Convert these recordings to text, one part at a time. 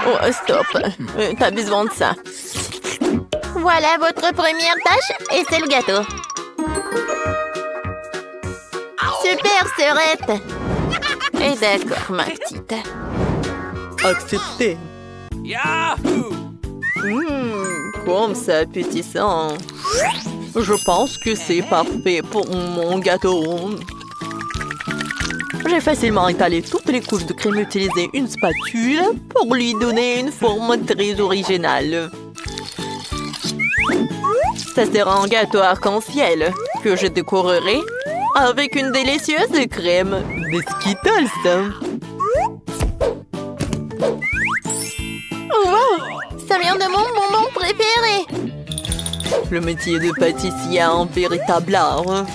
Oh, stop. T'as besoin de ça. Voilà votre première tâche et c'est le gâteau. Super, sœurette. Et d'accord, ma petite. Accepté. Comme c'est appétissant. Je pense que c'est parfait pour mon gâteau. J'ai facilement étalé toutes les couches de crème et utilisé une spatule pour lui donner une forme très originale. Ça sera un gâteau arc-en-ciel que je décorerai avec une délicieuse crème de Skittles. Wow, ça vient de mon bonbon préféré. Le métier de pâtissier a un véritable art.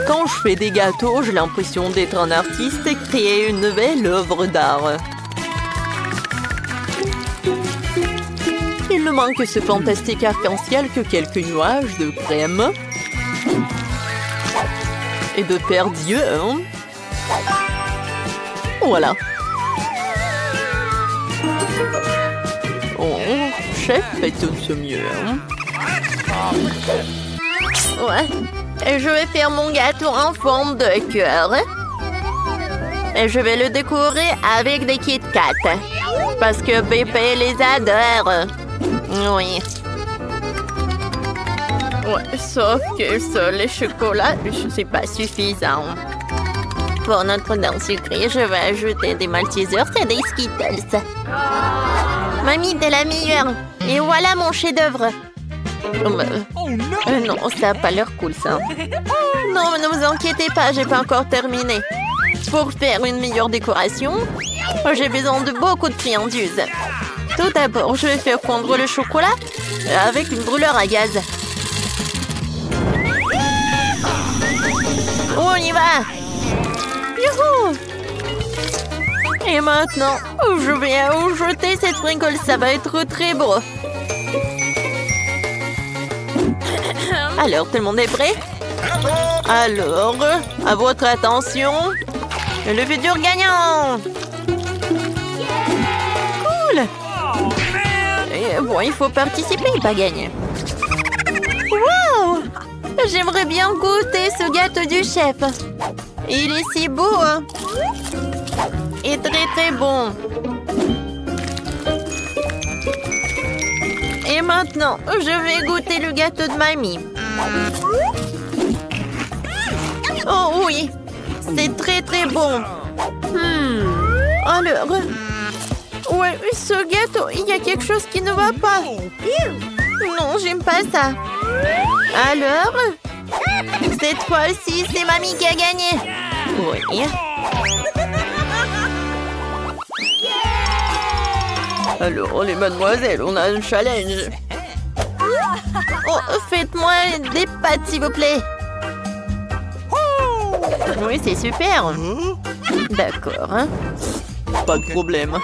Quand je fais des gâteaux, j'ai l'impression d'être un artiste et créer une nouvelle œuvre d'art. Il ne manque que ce fantastique arc-en-ciel que quelques nuages de crème et de paires d'yeux. Voilà. Oh, chef, fait tout ce mieux. Ouais. Et je vais faire mon gâteau en forme de cœur. Et je vais le décorer avec des Kit Kat. Parce que bébé les adore. Oui. Ouais, sauf que ça, les chocolats, c'est pas suffisant. Pour notre dent sucrée, je vais ajouter des Maltesers et des Skittles. Mamie, t'es la meilleure. Et voilà mon chef-d'œuvre. Non, ça a pas l'air cool, ça. Non, mais ne vous inquiétez pas, j'ai pas encore terminé. Pour faire une meilleure décoration, j'ai besoin de beaucoup de friandises. Tout d'abord, je vais faire fondre le chocolat avec une brûleur à gaz. On y va! Youhou! Et maintenant, je vais ajouter cette sprinkle, ça va être très beau. Alors, tout le monde est prêt? Alors, à votre attention, le futur gagnant! Cool! Et bon, il faut participer, pas gagner. Wow! J'aimerais bien goûter ce gâteau du chef. Il est si beau, hein? Et très très bon. Et maintenant, je vais goûter le gâteau de mamie. Oh oui, c'est très très bon. Alors, ouais, ce gâteau, il y a quelque chose qui ne va pas. Non, j'aime pas ça. Alors, cette fois-ci, c'est mamie qui a gagné. Oui. Alors, les mademoiselles, on a un challenge. Oh, faites-moi des pâtes, s'il vous plaît. Oui, c'est super. D'accord. Hein? Pas de problème.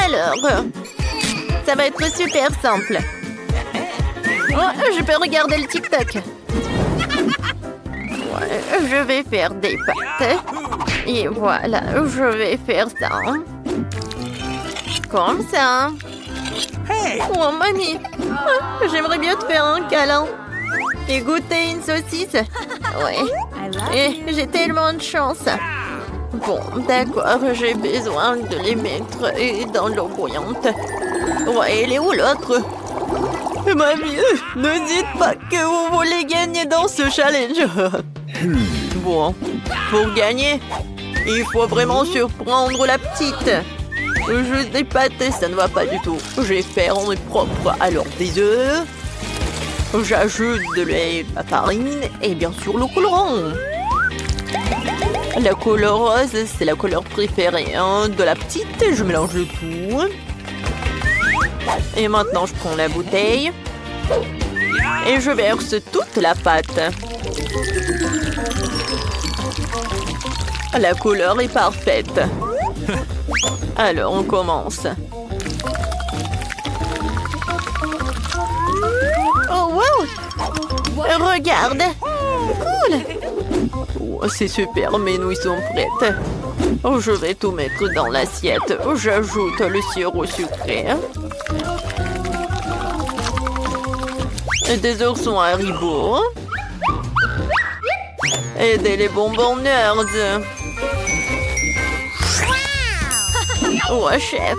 Alors, ça va être super simple. Oh, je peux regarder le TikTok. Ouais, je vais faire des pâtes. Et voilà, je vais faire ça. Comme ça. Oh, mamie. J'aimerais bien te faire un câlin. Et goûter une saucisse. Ouais. Et j'ai tellement de chance. Bon, d'accord, j'ai besoin de les mettre dans l'eau bouillante. Ouais, elle est où l'autre? Mamie, ne dites pas que vous voulez gagner dans ce challenge. Bon, pour gagner, il faut vraiment surprendre la petite. Juste des pâtes, ça ne va pas du tout. Je vais faire en propre. Alors, des œufs. J'ajoute de lait, la farine et bien sûr le colorant. La couleur rose, c'est la couleur préférée de la petite. Je mélange le tout. Et maintenant, je prends la bouteille. Et je verse toute la pâte. La couleur est parfaite. Alors, on commence. Oh, wow! Regarde! Cool! Oh, c'est super, mes nouilles sont prêtes. Oh, je vais tout mettre dans l'assiette. J'ajoute le sirop sucré. Et des oursons Haribo. Et des bonbons Nerds. Ouais, chef.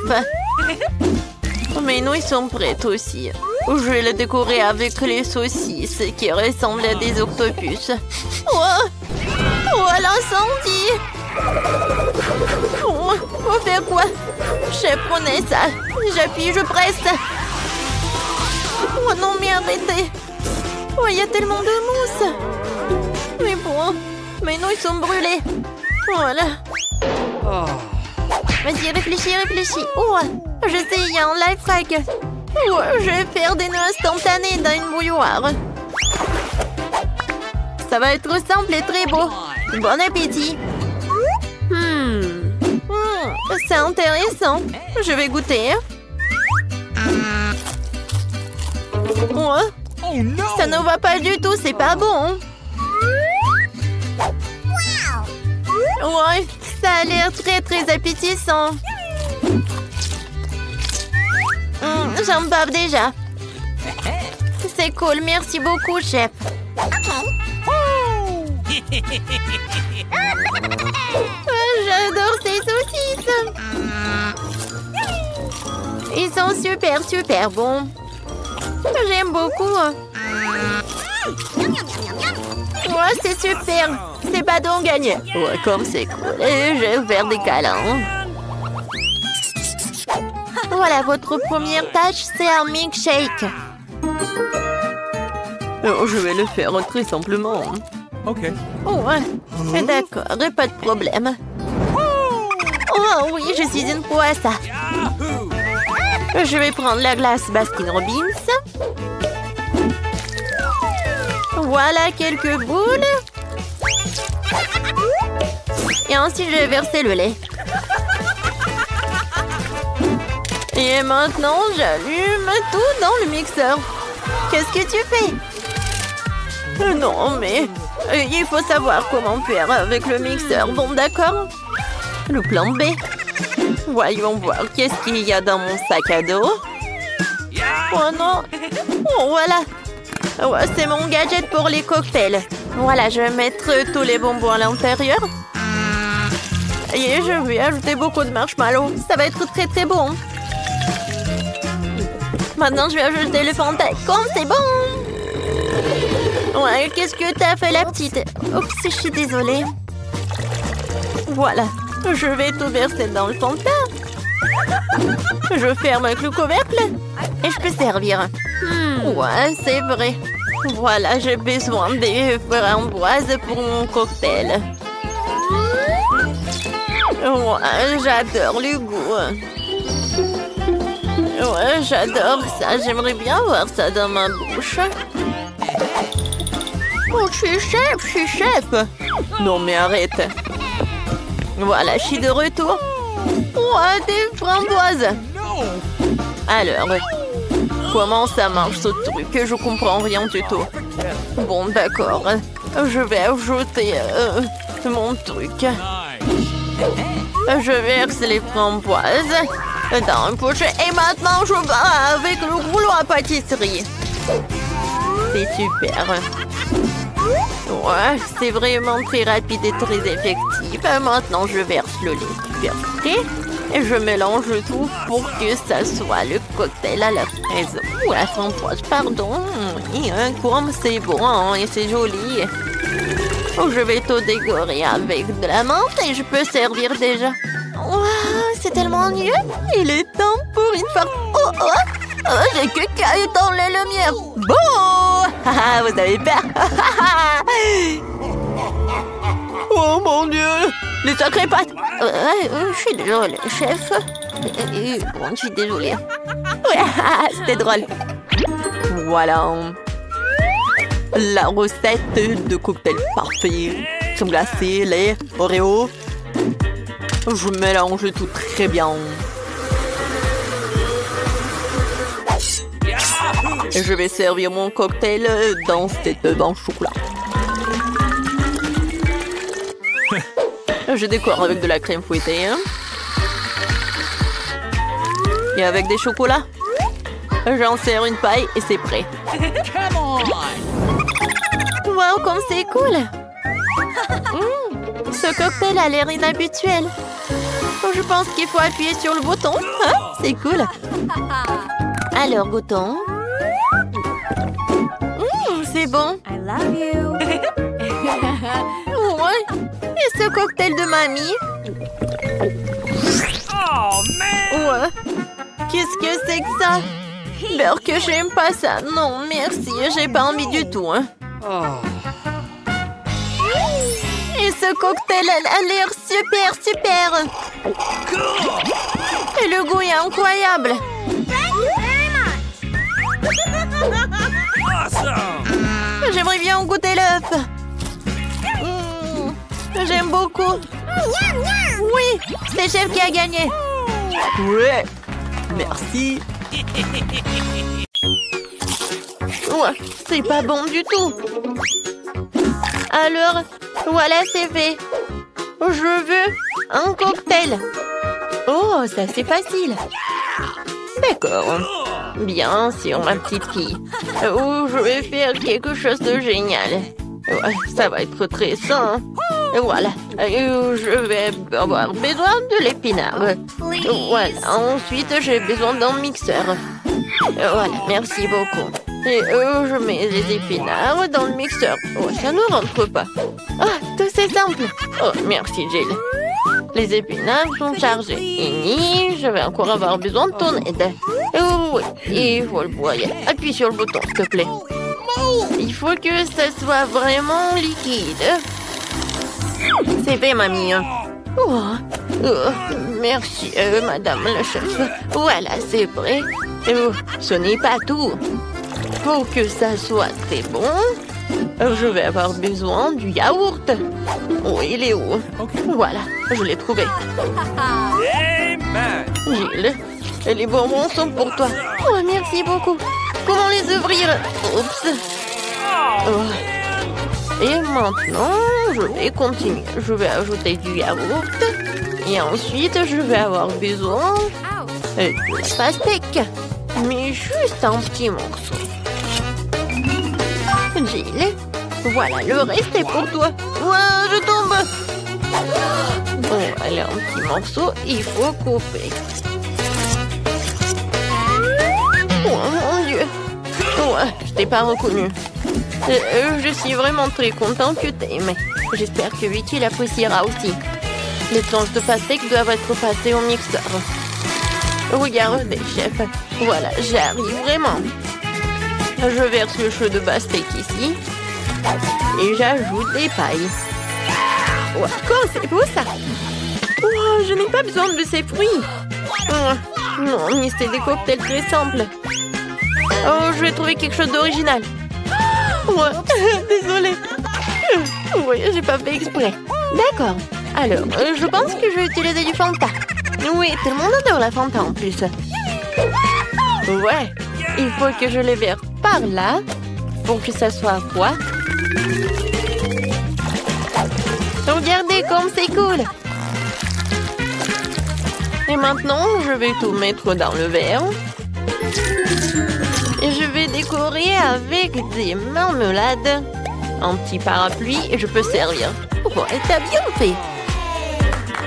Mes nouilles sont prêtes aussi. Je vais les décorer avec les saucisses qui ressemblent à des octopus. Oh, l'incendie! Faut faire quoi? Chef, prenez ça. J'appuie, je presse. Oh non, mais arrêtez. Oh, il y a tellement de mousse. Mais bon, mes nouilles sont brûlées. Voilà. Vas-y, réfléchis. Oh, je sais, il y a un life hack. Oh, je vais faire des nœuds instantanés dans une bouilloire. Ça va être simple et très beau. Bon appétit. C'est intéressant. Je vais goûter. Oh, ça ne va pas du tout, c'est pas bon. Ouais, ça a l'air très appétissant. J'en bave déjà. C'est cool, merci beaucoup, chef. J'adore ces saucisses. Ils sont super bons. J'aime beaucoup. Ouais, c'est super. C'est pas donc gagné. Ouais, comme c'est cool. Et je vais faire des câlins. Voilà, votre première tâche, c'est un milkshake. Oh, je vais le faire très simplement. Ok. Oh, ouais. D'accord, pas de problème. Oh oui, je suis une pro à ça. Je vais prendre la glace Baskin Robbins. Voilà quelques boules. Et ensuite, je vais verser le lait. Et maintenant, j'allume tout dans le mixeur. Qu'est-ce que tu fais? Non, mais il faut savoir comment faire avec le mixeur. Bon, d'accord. Le plan B. Voyons voir qu'est-ce qu'il y a dans mon sac à dos. Oh non. Oh, voilà. Ouais, c'est mon gadget pour les cocktails. Voilà, je vais mettre tous les bonbons à l'intérieur. Et je vais ajouter beaucoup de marshmallows. Ça va être très bon. Maintenant, je vais ajouter le Fanta. Comme c'est bon. Ouais, qu'est-ce que t'as fait, la petite? Oups, je suis désolée. Voilà. Je vais tout verser dans le Fanta. Je ferme avec le couvercle. Et je peux servir. Ouais, c'est vrai. Voilà, j'ai besoin des framboises pour mon cocktail. Ouais, j'adore le goût. Ouais, j'adore ça. J'aimerais bien voir ça dans ma bouche. Oh, je suis chef. Non, mais arrête. Voilà, je suis de retour. Ouais, des framboises. Alors, comment ça marche ce truc? Je comprends rien du tout. Bon, d'accord. Je vais ajouter mon truc. Je verse les framboises dans une pochette. Et maintenant, je vais avec le rouleau à pâtisserie. C'est super. Ouais, c'est vraiment très rapide et très effectif. Maintenant, je verse le lait versé et je mélange tout pour que ça soit le cocktail à la fraise ou à la framboise, pardon. Et comme c'est bon et c'est joli. Je vais tout décorer avec de la menthe et je peux servir déjà. Wow, c'est tellement mieux. Il est temps pour une farce. J'ai que qu'à éteindre les lumières. Bon, vous avez peur. Oh mon Dieu, les sacrées pattes. Je suis désolée, chef. Bon, je suis désolée. C'était drôle. Voilà. La recette de cocktail parfait. Crème glacée, lait, Oreo. Je mélange tout très bien. Et je vais servir mon cocktail dans cette banque chocolat. Je décore avec de la crème fouettée. Hein. Et avec des chocolats. J'en sers une paille et c'est prêt. Wow, comme c'est cool! Ce cocktail a l'air inhabituel. Je pense qu'il faut appuyer sur le bouton. Hein? C'est cool. Alors, goûtons. C'est bon. I love you. Ouais. Et ce cocktail de mamie? Oh, man! Ouais. Qu'est-ce que c'est que ça? Beurre que j'aime pas ça. Non, merci. J'ai pas envie du tout. Hein. Et ce cocktail a l'air super. Et le goût est incroyable. J'aimerais bien goûter l'œuf. J'aime beaucoup. Oui, c'est le chef qui a gagné. Ouais. Merci. Ouais, c'est pas bon du tout. Alors, voilà, c'est fait. Je veux un cocktail. Oh, ça c'est facile. D'accord. Bien sûr, ma petite fille. Oh, je vais faire quelque chose de génial. Ouais, ça va être très sain. Voilà. Je vais avoir besoin de l'épinard. Voilà. Ensuite, j'ai besoin d'un mixeur. Voilà, merci beaucoup. Et je mets les épinards dans le mixeur. Oh, ça ne rentre pas. Ah, tout c'est simple. Oh, merci, Jill. Les épinards sont chargés. Et je vais encore avoir besoin de ton aide. Oh, oui, il faut le broyer. Appuie sur le bouton, s'il te plaît. Il faut que ça soit vraiment liquide. C'est fait, mamie. Oh, merci, madame la chef. Voilà, c'est prêt. Oh, ce n'est pas tout. Pour que ça soit très bon, je vais avoir besoin du yaourt. Oh, il est où? Voilà, je l'ai trouvé. Gilles, les bonbons sont pour toi. Oh, merci beaucoup. Comment les ouvrir? Oups. Oh. Et maintenant, je vais continuer. Je vais ajouter du yaourt. Et ensuite, je vais avoir besoin de la pastèque. Mais juste un petit morceau. Jill, voilà, le reste est pour toi. Ouah, je tombe. Bon, allez, un petit morceau, il faut couper. Oh mon Dieu. Ouais, je t'ai pas reconnu. Je suis vraiment très contente que t'aimes. J'espère que Vicky l'appréciera aussi. Les tranches de pastèque doivent être passées au mixeur. Regardez, chef. Voilà, j'arrive vraiment. Je verse le jus de pastèque ici. Et j'ajoute des pailles. Wow, c'est beau ça. Oh, je n'ai pas besoin de ces fruits. Oh, non, mais c'est des cocktails très simples. Oh, je vais trouver quelque chose d'original. Ouais, désolée. Oui, j'ai pas fait exprès. D'accord. Alors, je pense que je vais utiliser du Fanta. Oui, tout le monde adore la Fanta en plus. Ouais, il faut que je les verse par là pour que ça soit froid. Regardez comme c'est cool. Et maintenant, je vais tout mettre dans le verre. Et je vais décorer avec des marmelades. Un petit parapluie et je peux servir. Oh, et t'as bien fait.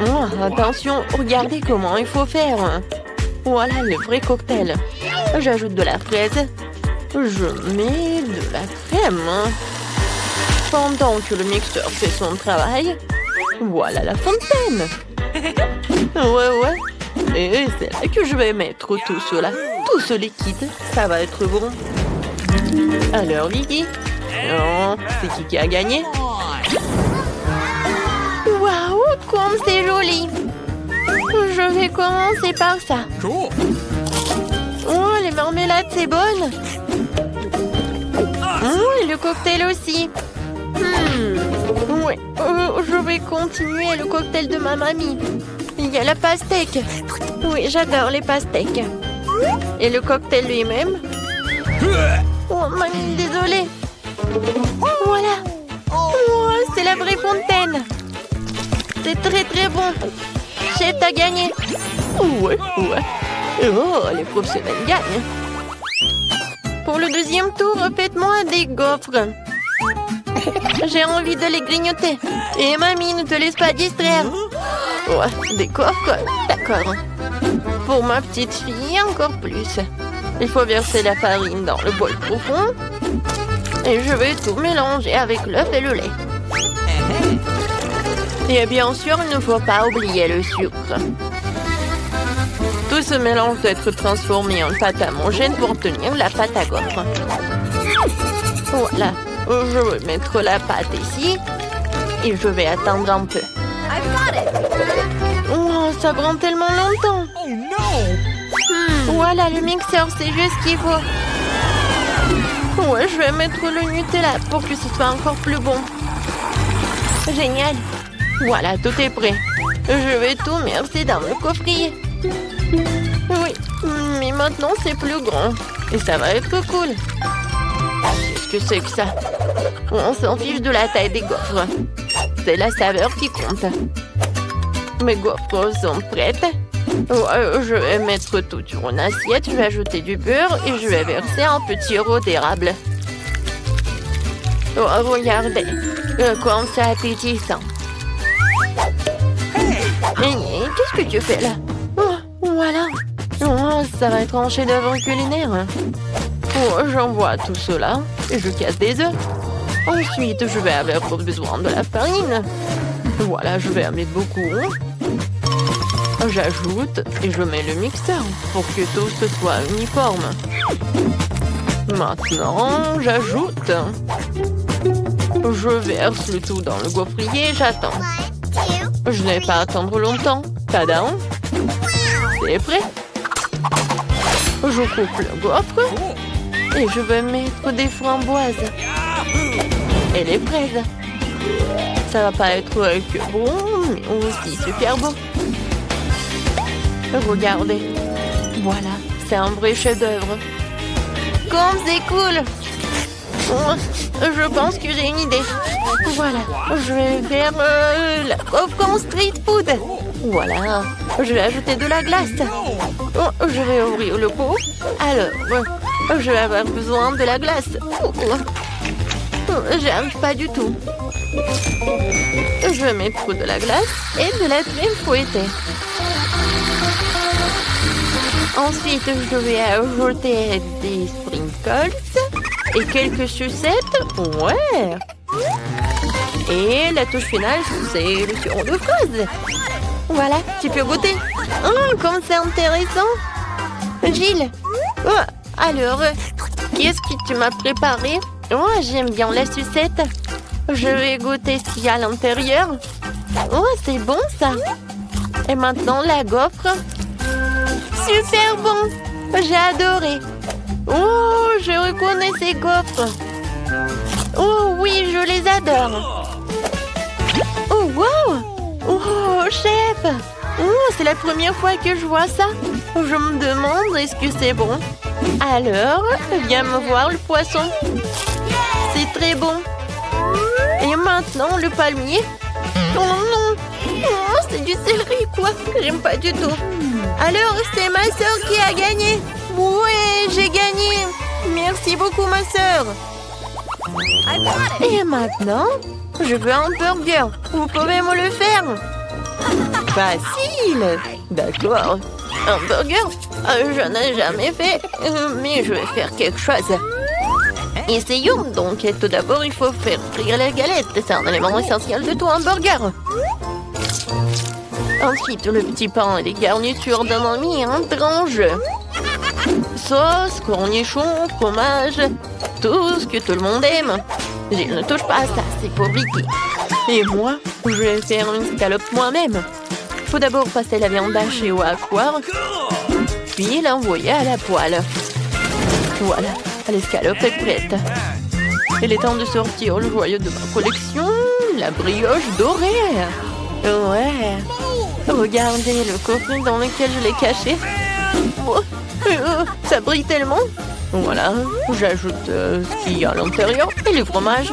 Oh, attention, regardez comment il faut faire. Voilà le vrai cocktail. J'ajoute de la fraise. Je mets de la crème. Pendant que le mixeur fait son travail, voilà la fontaine. Ouais. Et c'est là que je vais mettre tout cela. Tout ce liquide, ça va être bon. Alors, Vicky? Non, c'est qui a gagné? Waouh, comme c'est joli! Je vais commencer par ça. Oh, les marmelades, c'est bonne. Oh, et le cocktail aussi. Ouais, je vais continuer le cocktail de ma mamie. Il y a la pastèque. Oui, j'adore les pastèques. Et le cocktail lui-même. Oh, mamie, désolée. Voilà. Oh, c'est la vraie fontaine. C'est très très bon. Chef, t'as gagné. Ouais. Oh, les professionnels gagnent. Pour le deuxième tour, faites-moi des gaufres. J'ai envie de les grignoter. Et mamie, ne te laisse pas distraire. Ouais, des gaufres. D'accord. Pour ma petite fille, encore plus. Il faut verser la farine dans le bol profond. Et je vais tout mélanger avec l'œuf et le lait. Et bien sûr, il ne faut pas oublier le sucre. Tout ce mélange doit être transformé en pâte à homogène pour obtenir la pâte à gaufres. Voilà. Je vais mettre la pâte ici. Et je vais attendre un peu. Oh, ça prend tellement longtemps. Oh non! Voilà, le mixeur, c'est juste ce qu'il faut. Ouais, je vais mettre le Nutella pour que ce soit encore plus bon. Génial. Voilà, tout est prêt. Je vais tout verser dans le coffrier. Oui, mais maintenant c'est plus grand. Et ça va être cool. Qu'est-ce que c'est que ça? On s'en fiche de la taille des gaufres. C'est la saveur qui compte. Mes gaufres sont prêtes. Je vais mettre tout sur une assiette. Je vais ajouter du beurre et je vais verser un petit sirop d'érable. Oh, regardez. Comme c'est appétissant. Qu'est-ce que tu fais là? Oh, voilà. Oh, ça va être un chef-d'œuvre culinaire. Oh, j'envoie tout cela et je casse des œufs. Ensuite, je vais avoir besoin de la farine. Voilà, je vais en mettre beaucoup. J'ajoute et je mets le mixeur pour que tout ce soit uniforme. Maintenant, j'ajoute. Je verse le tout dans le gaufrier et j'attends. Je n'ai pas à attendre longtemps. Tadam! C'est prêt. Je coupe le gaufre et je vais mettre des framboises et les fraises. Ça va pas être que bon, mais aussi super bon. Regardez. Voilà, c'est un vrai chef-d'œuvre. Comme c'est cool! Je pense que j'ai une idée. Voilà, je vais faire la gaufre en street food. Voilà, je vais ajouter de la glace. Je vais ouvrir le pot. Alors, je vais avoir besoin de la glace. J'arrive pas du tout. Je vais mettre de la glace et de la crème fouettée. Ensuite, je vais ajouter des sprinkles et quelques sucettes. Ouais. Et la touche finale, c'est le sirop de fraise. Voilà, tu peux goûter. Oh, comme c'est intéressant. Gilles. Oh, alors, qu'est-ce que tu m'as préparé? Oh, j'aime bien la sucette. Je vais goûter ce qu'il y a à l'intérieur. Oh, c'est bon ça. Et maintenant, la gaufre. Super bon. J'ai adoré. Oh, je reconnais ces gaufres. Oh oui, je les adore. Oh, wow. Oh, chef. Oh, c'est la première fois que je vois ça. Je me demande, est-ce que c'est bon? Alors, viens me voir le poisson. C'est très bon. Et maintenant, le palmier. Oh non. Oh, c'est du céleri, quoi. J'aime pas du tout. Alors, c'est ma sœur qui a gagné. Ouais, j'ai gagné. Merci beaucoup, ma sœur. Et maintenant, je veux un burger. Vous pouvez me le faire? Facile. D'accord. Un burger? Je n'ai jamais fait. Mais je vais faire quelque chose. Essayons donc. Tout d'abord, il faut faire frire la galette. C'est un élément essentiel de tout hamburger. Ensuite, le petit pain et les garnitures d'un ami entrent en jeu. Sauce, cornichons, fromage, tout ce que tout le monde aime. Je ne touche pas à ça, c'est pour Vicky. Et moi, je vais faire une scalope moi-même. Il faut d'abord passer la viande hachée au hachoir, puis l'envoyer à la poêle. Voilà, l'escalope est prête. Il est temps de sortir le joyau de ma collection, la brioche dorée. Ouais. Regardez le coffret dans lequel je l'ai caché. Oh, ça brille tellement. Voilà, j'ajoute ce qu'il y a à l'intérieur et le fromage.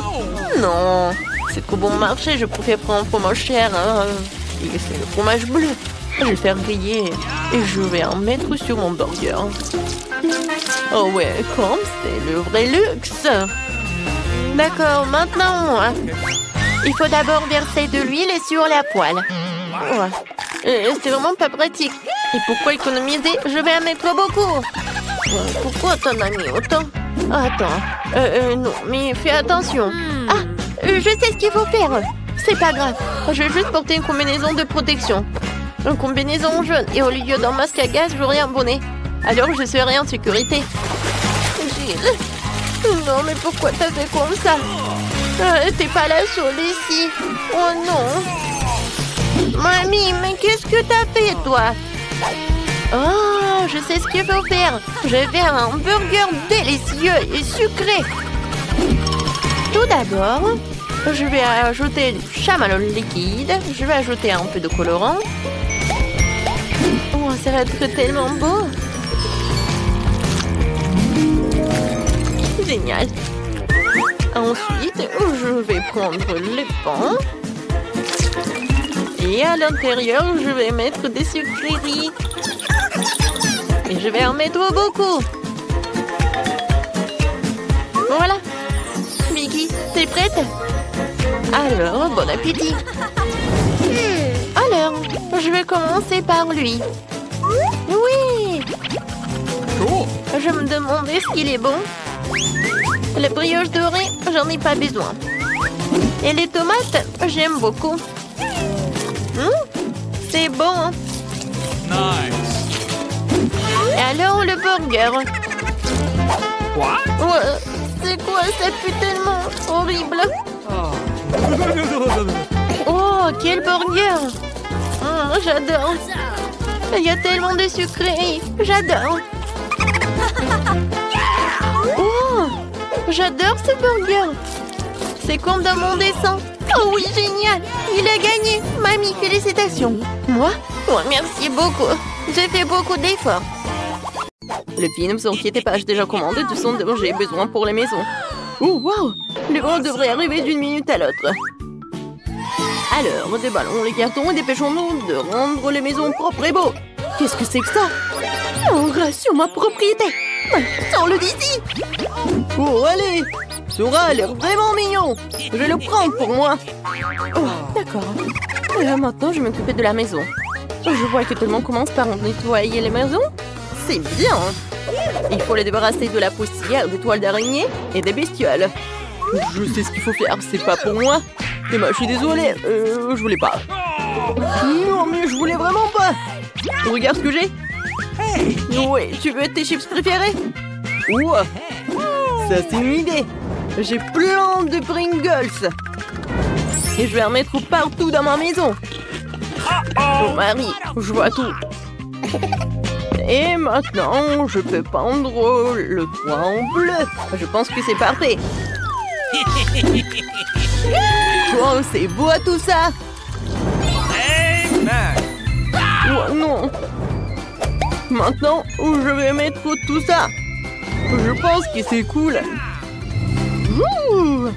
Non, c'est trop bon marché, je préfère prendre un fromage cher. Hein. Et c'est le fromage bleu. Je vais le faire griller et je vais en mettre sur mon burger. Oh ouais, comme c'est le vrai luxe. D'accord, maintenant, il faut d'abord verser de l'huile sur la poêle. C'est vraiment pas pratique. Et pourquoi économiser? Je vais en mettre beaucoup. Pourquoi t'en as mis autant? Attends, non, mais fais attention. Ah, je sais ce qu'il faut faire. C'est pas grave, je vais juste porter une combinaison de protection. Une combinaison jaune et au lieu d'un masque à gaz, j'aurai un bonnet. Alors je serai en sécurité. Gilles. Non, mais pourquoi t'as fait comme ça? T'es pas la seule ici. Oh non. Mamie, mais qu'est-ce que t'as fait, toi? Oh, je sais ce qu'il faut faire. Je vais faire un burger délicieux et sucré. Tout d'abord, je vais ajouter du chamallow liquide. Je vais ajouter un peu de colorant. Oh, ça va être tellement beau. Génial. Ensuite, je vais prendre les pains. Et à l'intérieur, je vais mettre des sucreries. Et je vais en mettre beaucoup. Voilà. Mickey, t'es prête? Alors, bon appétit. Alors, je vais commencer par lui. Oui. Je me demandais ce qu'il est bon. La brioche dorée, j'en ai pas besoin. Et les tomates, j'aime beaucoup. C'est bon. Nice. Et alors le burger. What? Ouais, c'est quoi? Ça pue tellement horrible. Oh, quel burger. J'adore. Il y a tellement de sucreries. J'adore. Oh, j'adore ce burger. C'est comme dans mon dessin. Oh oui, génial. Il a gagné. Mamie, félicitations. Moi? Oh, merci beaucoup. J'ai fait beaucoup d'efforts. Les filles, ne vous inquiétez pas, j'ai déjà commandé tout ce dont j'ai besoin pour les maisons. Oh, wow! Les ballons devraient arriver d'une minute à l'autre. Alors, déballons les cartons et dépêchons-nous de rendre les maisons propres et beaux. Qu'est-ce que c'est que ça? Oh, sur ma propriété! Sors-le d'ici! Oh, allez! Sora a l'air vraiment mignon! Je vais le prendre pour moi! Oh, d'accord. Maintenant, je vais m'occuper de la maison. Je vois que tout le monde commence par nettoyer les maisons. C'est bien! Il faut les débarrasser de la poussière, des toiles d'araignée et des bestioles. Je sais ce qu'il faut faire, c'est pas pour moi. Mais moi, je suis désolée, je voulais pas. Non, mais je voulais vraiment pas. Regarde ce que j'ai. Oui, tu veux tes chips préférés? Ouah, ça c'est une idée. J'ai plein de Pringles. Et je vais en mettre partout dans ma maison. Oh Marie, je vois tout. Et maintenant, je peux peindre le toit en bleu. Je pense que c'est parfait. Oh, c'est beau tout ça. Oh non. Maintenant, je vais mettre tout ça. Je pense que c'est cool. Ouh.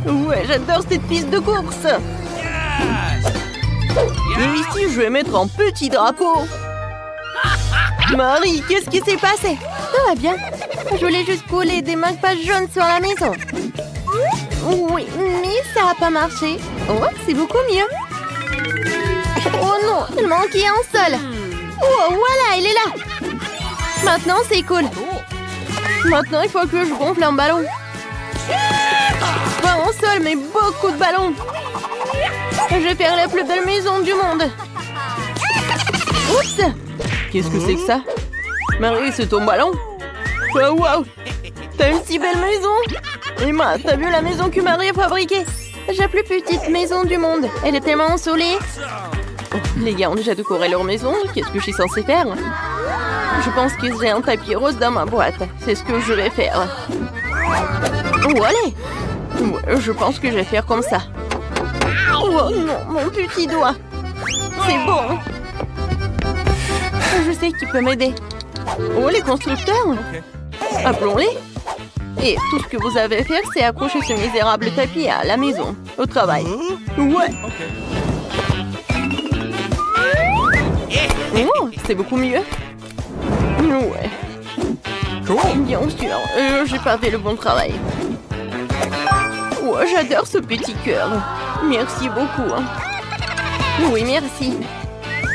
Ouais, j'adore cette piste de course. Et ici, je vais mettre un petit drapeau. Marie, qu'est-ce qui s'est passé? Ça va bien. Je voulais juste coller des marque-pages jaunes sur la maison. Oui, mais ça n'a pas marché. Oh, c'est beaucoup mieux. Oh non, il manquait un seul. Oh, voilà, il est là. Maintenant, c'est cool. Maintenant, il faut que je gonfle un ballon. Pas un seul, mais beaucoup de ballons. Je vais faire la plus belle maison du monde. Oups! Qu'est-ce que c'est que ça? Marie, c'est ton ballon? Oh, wow! T'as une si belle maison! Emma, t'as vu la maison que Marie a fabriquée? J'ai la plus petite maison du monde. Elle est tellement ensoleillée. Oh, les gars ont déjà décoré leur maison. Qu'est-ce que je suis censée faire? Je pense que j'ai un tapis rose dans ma boîte. C'est ce que je vais faire. Oh, allez! Ouais, je pense que je vais faire comme ça. Oh non, mon petit doigt! C'est bon! Je sais qui peut m'aider. Oh, les constructeurs! Appelons-les! Et tout ce que vous avez à faire, c'est accrocher ce misérable tapis à la maison, au travail. Ouais! C'est beaucoup mieux? Ouais. Bien sûr, j'ai pas fait le bon travail. Oh, j'adore ce petit cœur. Merci beaucoup. Oui, merci.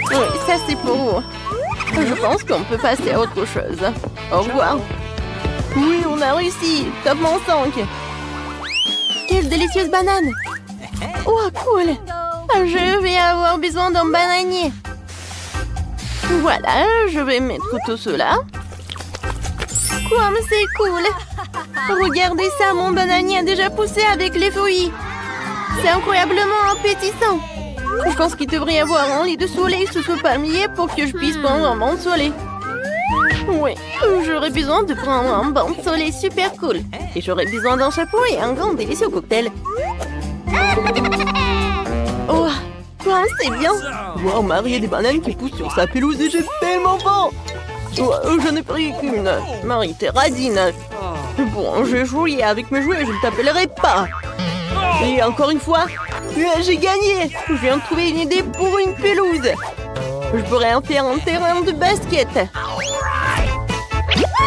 Oui, ça c'est pour vous. Je pense qu'on peut passer à autre chose. Au revoir. Oui, on a réussi. Top mon 5. Quelle délicieuse banane. Oh, cool. Je vais avoir besoin d'un bananier. Voilà, je vais mettre tout cela. Comme c'est cool. Regardez ça, mon bananier a déjà poussé avec les fruits. C'est incroyablement appétissant. Je pense qu'il devrait y avoir un lit de soleil sous ce palmier pour que je puisse prendre un bain de soleil. Oui, j'aurais besoin de prendre un bain de soleil super cool. Et j'aurais besoin d'un chapeau et un grand délicieux cocktail. Oh, quoi, c'est bien. Wow, Marie a des bananes qui poussent sur sa pelouse et j'ai tellement faim. Oh, je n'ai pris qu'une. Marie, t'es radine. Bon, j'ai joué avec mes jouets, je ne t'appellerai pas. Et encore une fois, j'ai gagné. Je viens de trouver une idée pour une pelouse. Je pourrais en faire un terrain de basket.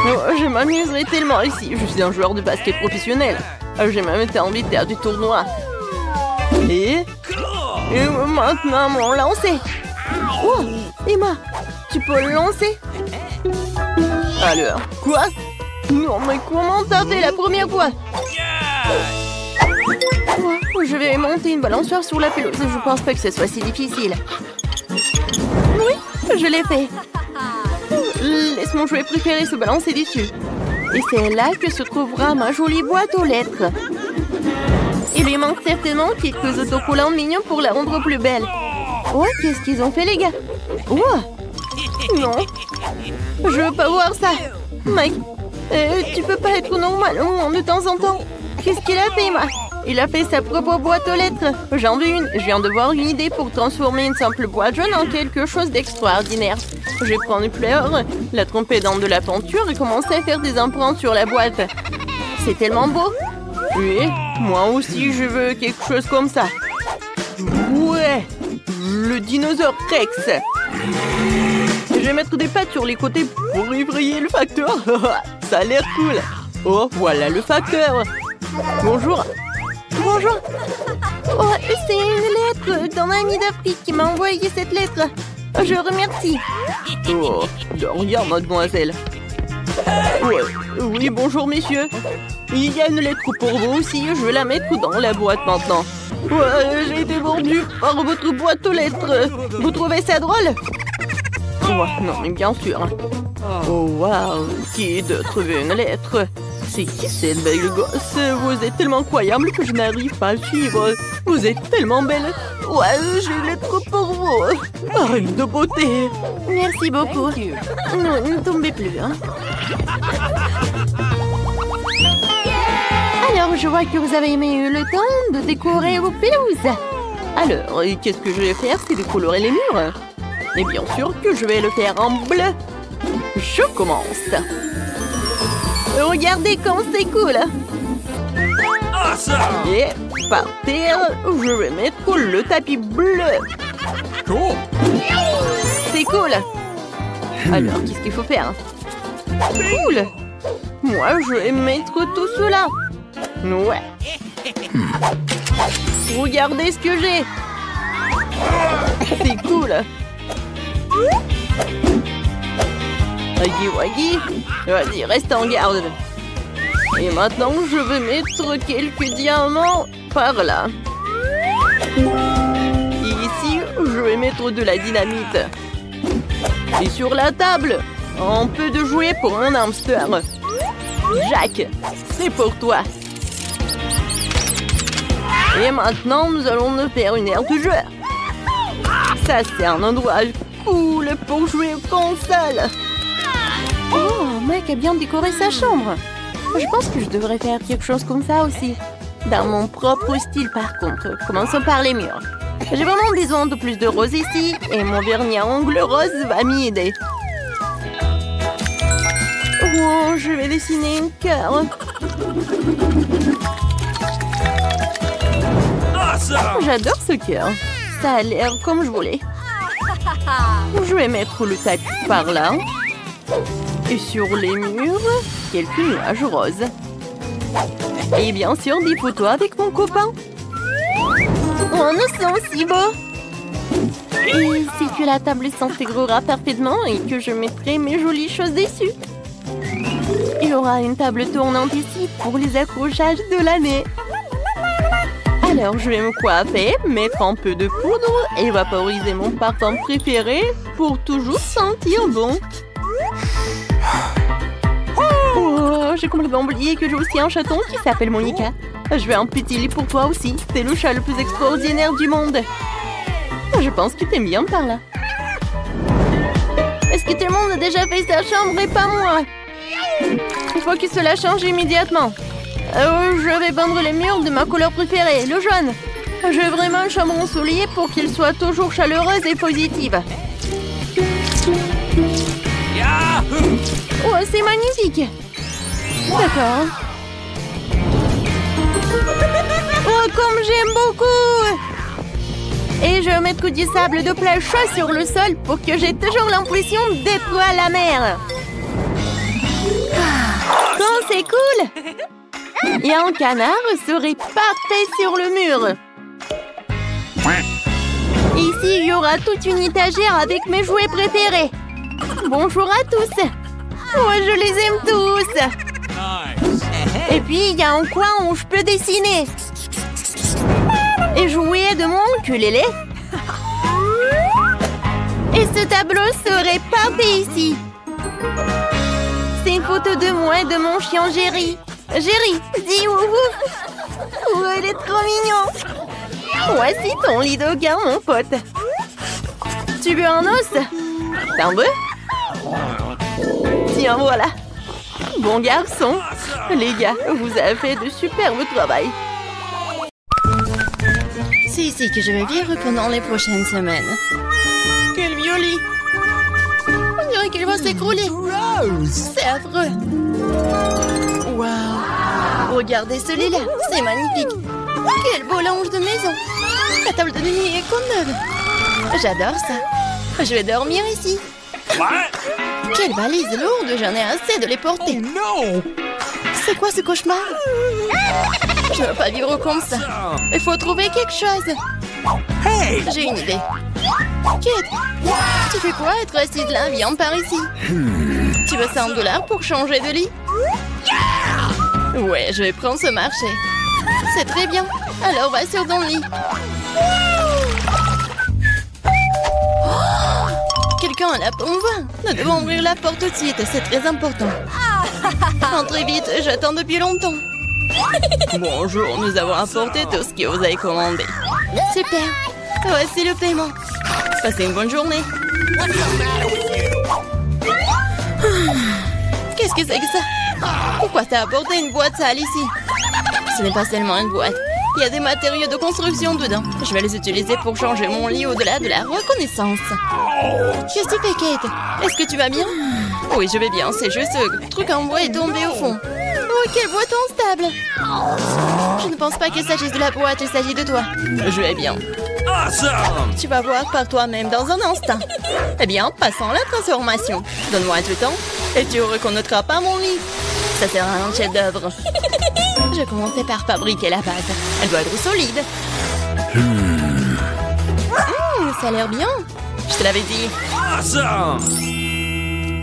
Oh, je m'amuserai tellement ici. Je suis un joueur de basket professionnel. J'ai même été invité à du tournoi. Et maintenant, mon lancer. Oh, Emma, tu peux le lancer? Alors, quoi? Non, mais comment t'as fait la première fois? Oh, je vais monter une balançoire sur la pelouse. Je pense pas que ce soit si difficile. Oui, je l'ai fait. Laisse mon jouet préféré se balancer dessus. Et c'est là que se trouvera ma jolie boîte aux lettres. Il lui manque certainement quelques autocollants mignons pour la rendre plus belle. Oh, qu'est-ce qu'ils ont fait, les gars? Oh, non. Je veux pas voir ça. Mike, tu peux pas être normal de temps en temps. Qu'est-ce qu'il a fait, Emma? Il a fait sa propre boîte aux lettres. J'en veux une. Je viens de voir une idée pour transformer une simple boîte jaune en quelque chose d'extraordinaire. Je vais prendre une fleur, la tremper dans de la peinture et commencer à faire des empreintes sur la boîte. C'est tellement beau. Oui, moi aussi je veux quelque chose comme ça. Ouais, le dinosaure Rex. Je vais mettre des pattes sur les côtés pour effrayer le facteur. Ça a l'air cool. Oh, voilà le facteur. Bonjour. Bonjour. Oh, c'est une lettre d'un ami d'Afrique qui m'a envoyé cette lettre. Je remercie. Oh, de rien, mademoiselle. Ouais. Oui, bonjour, messieurs. Il y a une lettre pour vous aussi. Je vais la mettre dans la boîte maintenant. Ouais, j'ai été mordu par votre boîte aux lettres. Vous trouvez ça drôle? Oh, non, mais bien sûr. Oh, waouh. Qui de trouver une lettre? C'est qui cette belle gosse? Vous êtes tellement incroyable que je n'arrive pas à suivre. Vous êtes tellement belle. Ouais, j'ai une lettre pour vous. Reine de beauté. Merci beaucoup. Non, ne tombez plus, hein. Alors, je vois que vous avez eu le temps de décorer vos pelouses. Alors, qu'est-ce que je vais faire? C'est décolorer les murs. Et bien sûr que je vais le faire en bleu. Je commence. Regardez comme c'est cool. Et par terre, je vais mettre le tapis bleu. C'est cool. Alors, qu'est-ce qu'il faut faire? Cool. Moi, je vais mettre tout cela. Ouais. Regardez ce que j'ai. C'est cool. Waggy Waggy. Vas-y, reste en garde. Et maintenant, je vais mettre quelques diamants par là. Et ici, je vais mettre de la dynamite. Et sur la table, un peu de jouets pour mon hamster. Jack, c'est pour toi. Et maintenant, nous allons nous faire une aire de jeu. Ça, c'est un endroit cool pour jouer aux consoles. Oh, Mike a bien décoré sa chambre. Je pense que je devrais faire quelque chose comme ça aussi. Dans mon propre style, par contre. Commençons par les murs. J'ai vraiment besoin de plus de rose ici. Et mon vernis à ongles rose va m'y aider. Oh, je vais dessiner un cœur. J'adore ce cœur. Ça a l'air comme je voulais. Je vais mettre le tapis par là. Et sur les murs, quelques nuages roses. Et bien sûr, des photos avec mon copain. Oh, nous sommes si beaux. Et si que la table s'intégrera parfaitement et que je mettrai mes jolies choses dessus. Il y aura une table tournante ici pour les accrochages de l'année. Alors, je vais me coiffer, mettre un peu de poudre et vaporiser mon parfum préféré pour toujours sentir bon. Oh, j'ai complètement oublié que j'ai aussi un chaton qui s'appelle Monica. Je veux un petit lit pour toi aussi. C'est le chat le plus extraordinaire du monde. Je pense que t'aimes bien par là. Est-ce que tout le monde a déjà fait sa chambre et pas moi? Il faut que cela change immédiatement. Je vais peindre les murs de ma couleur préférée, le jaune. Je veux vraiment une chambre ensoleillée pour qu'elle soit toujours chaleureuse et positive. Oh, c'est magnifique. D'accord. Oh, comme j'aime beaucoup. Et je vais mettre du sable de plage chaud sur le sol pour que j'ai toujours l'impression d'être à la mer. Oh, c'est cool. Et un canard serait parfait sur le mur. Ici, il y aura toute une étagère avec mes jouets préférés. Bonjour à tous. Oh, je les aime tous. Et puis, il y a un coin où je peux dessiner. Et jouer de mon ukulélé. Et ce tableau serait parfait ici. C'est une photo de moi et de mon chien Jerry. Jerry, dis ouf ouf. Oh, il est trop mignon. Voici ton lit de gars, mon pote. Tu veux un os? T'en veux? Tiens, voilà. Bon garçon. Les gars, vous avez fait de superbes travail. C'est ici que je vais vivre pendant les prochaines semaines. Quel vieux On dirait qu'il va s'écrouler. C'est affreux. Waouh. Regardez ce lit-là, c'est magnifique. Quel beau linge de maison. La table de nuit est comme neuve. J'adore ça. Je vais dormir ici. Quelle valise lourde, j'en ai assez de les porter. C'est quoi ce cauchemar? Je ne veux pas vivre comme ça. Il faut trouver quelque chose. J'ai une idée. Kate, tu fais quoi être assise là? Viens par ici. Tu veux $100 pour changer de lit? Ouais, je vais prendre ce marché. C'est très bien. Alors va sur ton lit. Quelqu'un a la pompe. Nous devons ouvrir la porte tout de suite, c'est très important. Entrez vite, j'attends depuis longtemps. Bonjour, nous avons apporté tout ce que vous avez commandé. Super, voici le paiement. Passez une bonne journée. Qu'est-ce que c'est que ça? Pourquoi t'as apporté une boîte sale ici? Ce n'est pas seulement une boîte. Il y a des matériaux de construction dedans. Je vais les utiliser pour changer mon lit au-delà de la reconnaissance. Qu'est-ce que tu fais, Kate? Est-ce que tu vas bien? Oui, je vais bien. C'est juste ce truc en bois est tombé au fond. Oh, quelle boîte instable! Je ne pense pas qu'il s'agisse de la boîte, il s'agit de toi. Je vais bien. Tu vas voir par toi-même dans un instant. Eh bien, passons à la transformation. Donne-moi un peu de temps et tu ne reconnaîtras pas mon lit. Ça sera un chef-d'œuvre. Je commençais par fabriquer la base. Elle doit être solide. Ça a l'air bien. Je te l'avais dit.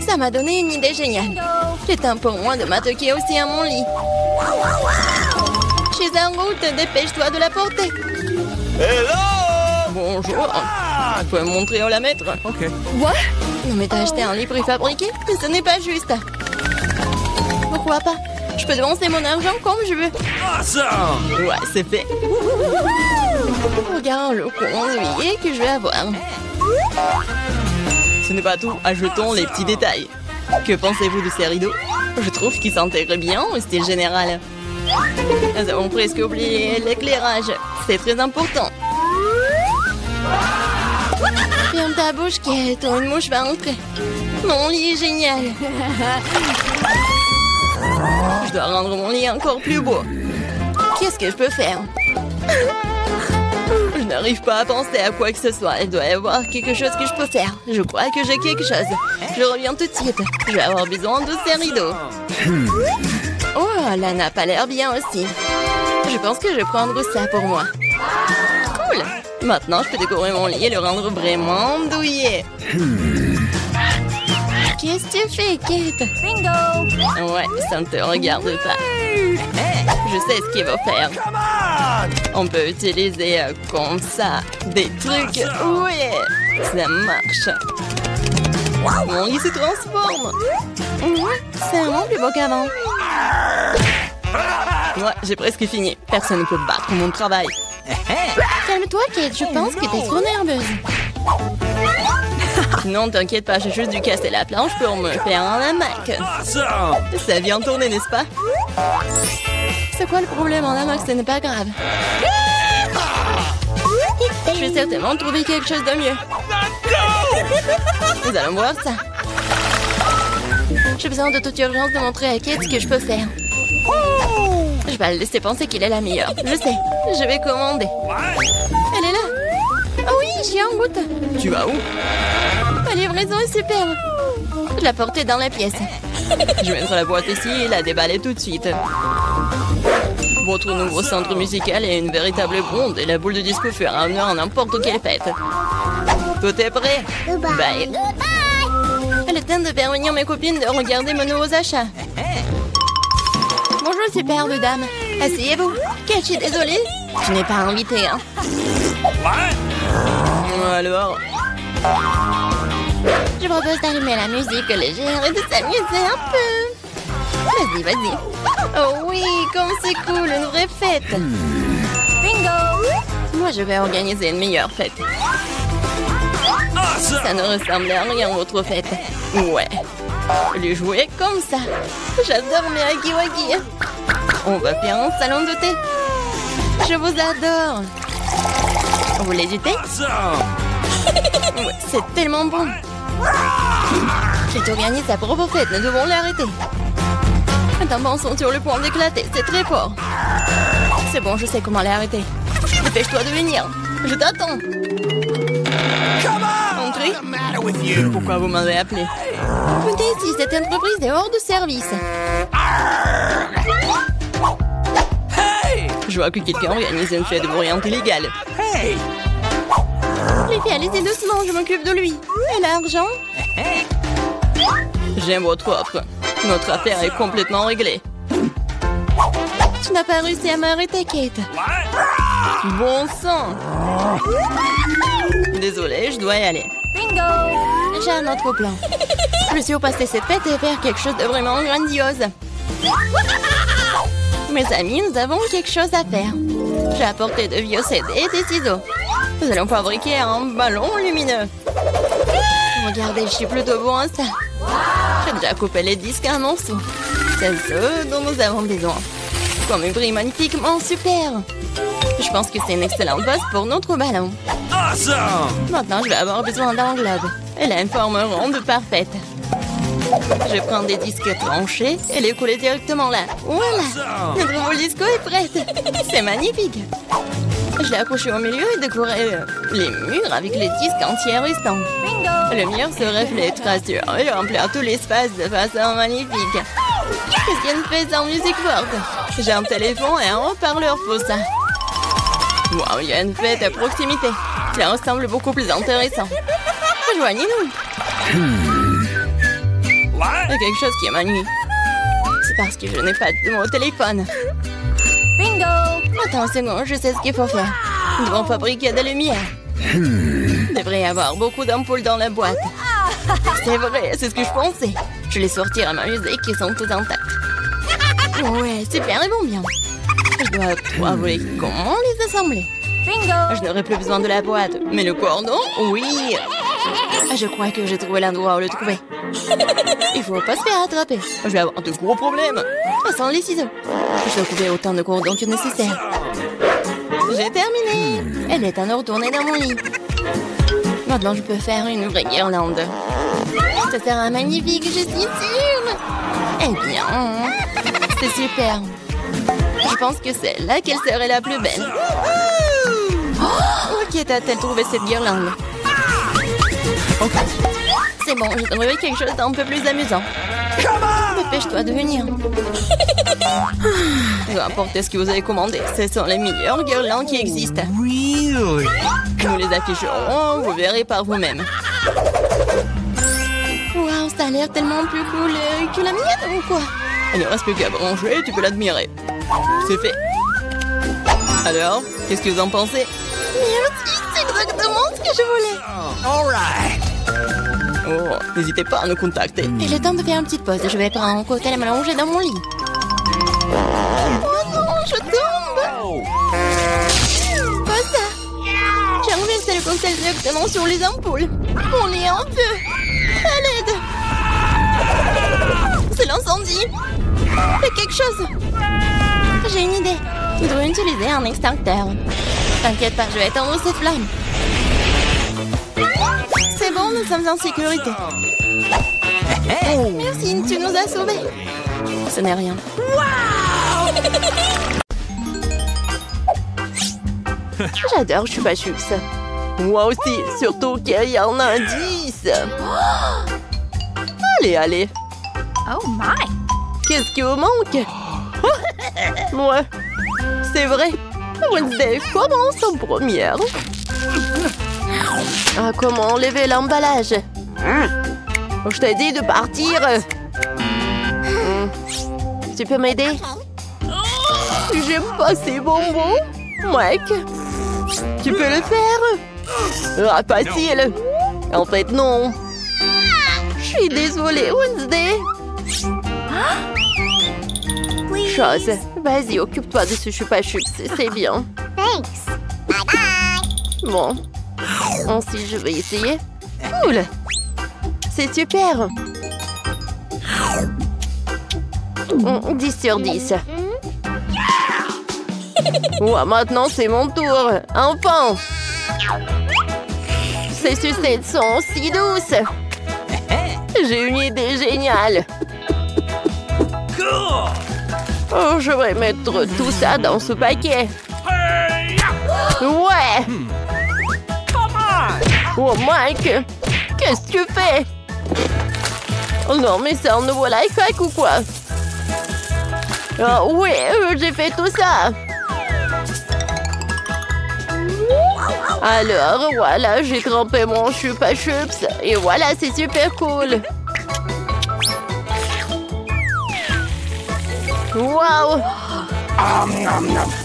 Ça m'a donné une idée géniale. C'est temps pour moi de m'attaquer aussi à mon lit. Je suis en route, dépêche-toi de la porter. Hello! Bonjour. Tu peux me montrer où la mettre? Ok. Quoi? Non mais t'as acheté un lit préfabriqué? Mais ce n'est pas juste. Pourquoi pas? Je peux dépenser mon argent comme je veux. Ouais, c'est fait. Regarde le conduit que je vais avoir. Ce n'est pas tout, ajoutons les petits détails. Que pensez-vous de ces rideaux? Je trouve qu'ils s'intègrent bien au style général. Nous avons presque oublié l'éclairage. C'est très important. Ferme ta bouche, Kate, une mouche va entrer. Mon lit est génial. Je dois rendre mon lit encore plus beau. Qu'est-ce que je peux faire? Je n'arrive pas à penser à quoi que ce soit. Il doit y avoir quelque chose que je peux faire. Je crois que j'ai quelque chose. Je reviens tout de suite. Je vais avoir besoin de ces rideaux. Oh, la nappe a l'air bien aussi. Je pense que je vais prendre ça pour moi. Cool. Maintenant, je peux décorer mon lit et le rendre vraiment douillet. Qu'est-ce que tu fais, Kate? Bingo! Ouais, ça ne te regarde pas. Je sais ce qu'il va faire. On peut utiliser comme ça des trucs. Ouais, ça marche. Mon lit se transforme. C'est vraiment plus beau qu'avant. Ouais, j'ai presque fini. Personne ne peut battre mon travail. Calme-toi, Kate. Je pense que t'es trop nerveuse. Non, t'inquiète pas, j'ai juste dû casser la planche pour me faire un hamac. Ça vient tourner, n'est-ce pas? C'est quoi le problème en hamac? Ce n'est pas grave. Je vais certainement trouver quelque chose de mieux. Nous allons voir ça. J'ai besoin de toute urgence de montrer à Kate ce que je peux faire. Je vais le laisser penser qu'il est la meilleure. Je sais, je vais commander. Elle est là. Oh oui, j'y ai un goût. Tu vas où? La livraison est superbe. Je l'ai portée dans la pièce. Je vais mettre la boîte ici et la déballer tout de suite. Votre nouveau centre musical est une véritable bombe et la boule de disco fera honneur à n'importe quelle fête. Tout est prêt. Bye. Elle est temps de faire venir mes copines de regarder mes nouveaux achats. Bonjour, superbe dame. Asseyez-vous. Kate, je suis désolée. Je n'ai pas invité, hein. Alors? Je propose d'allumer la musique légère et de s'amuser un peu. Vas-y, vas-y. Oh oui, comme c'est cool, une vraie fête. Bingo! Moi, je vais organiser une meilleure fête. Ça ne ressemble à rien, votre fête. Ouais. Les jouets comme ça. J'adore mes huggy-wuggy. On va faire un salon de thé. Je vous adore. Vous voulez du thé? Ouais, c'est tellement bon. J'ai organisé sa propre fête, nous devons l'arrêter. Les tampons sont sur le point d'éclater, c'est très fort. C'est bon, je sais comment l'arrêter. Dépêche-toi de venir. Je t'attends. Entrez. Pourquoi vous m'avez appelé? Écoutez, si cette entreprise est hors de service. Je vois que quelqu'un organise une fête bruyante illégale. Les filles, allez-y doucement, je m'occupe de lui. Et l'argent? J'aime votre offre. Notre affaire est complètement réglée. Tu n'as pas réussi à m'arrêter, Kate. Bon sang. Désolée, je dois y aller. Bingo! J'ai un autre plan. Je suis passer cette fête et faire quelque chose de vraiment grandiose. Mes amis, nous avons quelque chose à faire. J'ai apporté de vieux CD et des ciseaux. Nous allons fabriquer un ballon lumineux. Regardez, je suis plutôt bon à ça. J'ai déjà coupé les disques à un morceau. C'est ce dont nous avons besoin. Comme il brille magnifiquement, super. Je pense que c'est une excellente base pour notre ballon. Maintenant, je vais avoir besoin d'un globe. Elle a une forme ronde parfaite. Je prends des disques tranchés et les coller directement là. Voilà, notre nouveau disco est prête. C'est magnifique. Je l'ai accroché au milieu et décoré les murs avec les disques entiers restants. Le mur se reflètera sur et remplir tout l'espace de façon magnifique. Qu'est-ce qu'il y a une fête en musique forte? J'ai un téléphone et un haut-parleur pour ça. Waouh, il y a une fête à proximité. Ça ressemble beaucoup plus intéressant. Rejoignez-nous. Il y a quelque chose qui m'ennuie. C'est parce que je n'ai pas de mon téléphone. Bingo! Attends une seconde, je sais ce qu'il faut faire. Nous devons fabriquer de la lumière. Il devrait y avoir beaucoup d'ampoules dans la boîte. C'est vrai, c'est ce que je pensais. Je les sortir à m'amuser qui sont toutes intactes. Ouais, super, ils vont bien. Je dois trouver comment les assembler. Bingo! Je n'aurai plus besoin de la boîte. Mais le cordon, oui. Je crois que j'ai trouvé l'endroit où le trouver. Il faut pas se faire attraper. Je vais avoir de gros problèmes. Sans les ciseaux. Je dois couper autant de cordons que nécessaire. J'ai terminé. Elle est en retournée dans mon lit. Maintenant, je peux faire une vraie guirlande. Ça sera magnifique, je suis sûre. Eh bien, c'est super. Je pense que c'est là qu'elle serait la plus belle. Oh, Qui a-t-elle trouvé cette guirlande? C'est bon, je trouverai quelque chose d'un peu plus amusant. Dépêche-toi de venir. Peu importe ce que vous avez commandé, ce sont les meilleures guirlandes qui existent. Nous les afficherons, vous verrez par vous-même. Waouh, ça a l'air tellement plus cool que la mienne ou quoi? Il ne reste plus qu'à brancher, tu peux l'admirer. C'est fait. Alors, qu'est-ce que vous en pensez? Merci, c'est exactement ce que je voulais. Oh, n'hésitez pas à nous contacter. Il est temps de faire une petite pause. Je vais prendre un cocktail et m'allonger dans mon lit. Oh non, je tombe. Pas ça. J'ai renversé le cocktail directement sur les ampoules. Mon lit est en feu. À l'aide. C'est l'incendie. Fais quelque chose. J'ai une idée. Nous devons utiliser un extincteur. T'inquiète pas, je vais éteindre ces flammes. C'est bon, nous sommes en sécurité. Merci, tu nous as sauvés. Ce n'est rien. J'adore Chupa Chups. Moi aussi, surtout qu'il y a un indice. Allez. Oh my! Qu'est-ce qui vous manque? Ouais, c'est vrai. Wednesday commence en première. Ah, comment enlever l'emballage? Je t'ai dit de partir. Tu peux m'aider? J'aime pas ces bonbons. Mec, tu peux le faire? Ah, facile. En fait, non. Je suis désolée, Wednesday. Chose. Vas-y, occupe-toi de ce Chupa Chups, c'est bien. Thanks. Bye bye. Bon. Ensuite, je vais essayer. Cool. C'est super. 10 sur 10. Ouais, maintenant, c'est mon tour. Enfin. Ces sucettes sont si douces. J'ai une idée géniale. Oh, je vais mettre tout ça dans ce paquet. Ouais. Oh, Mike, qu'est-ce que tu fais? Oh non, mais c'est un nouveau life hack ou quoi? Oh, oui, j'ai fait tout ça. Alors, voilà, j'ai trempé mon Chupa Chups. Et voilà, c'est super cool. Wow!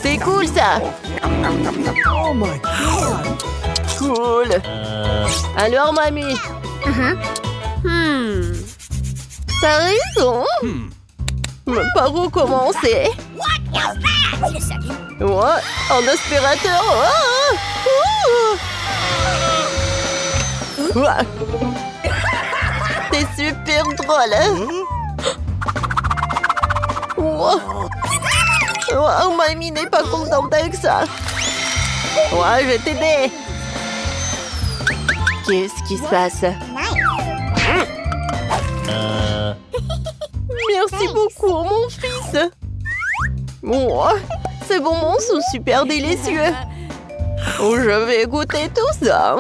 C'est cool, ça! Oh my God! Cool! Alors, mamie? T'as raison! Mais par où commencer? Ouais, un aspirateur! Ouais. C'est super drôle! Wow. Wow, mamie n'est pas contente avec ça. Ouais, je vais t'aider. Qu'est-ce qui se passe? Merci beaucoup, mon fils. Oh, ces bonbons sont super délicieux. Oh, je vais goûter tout ça.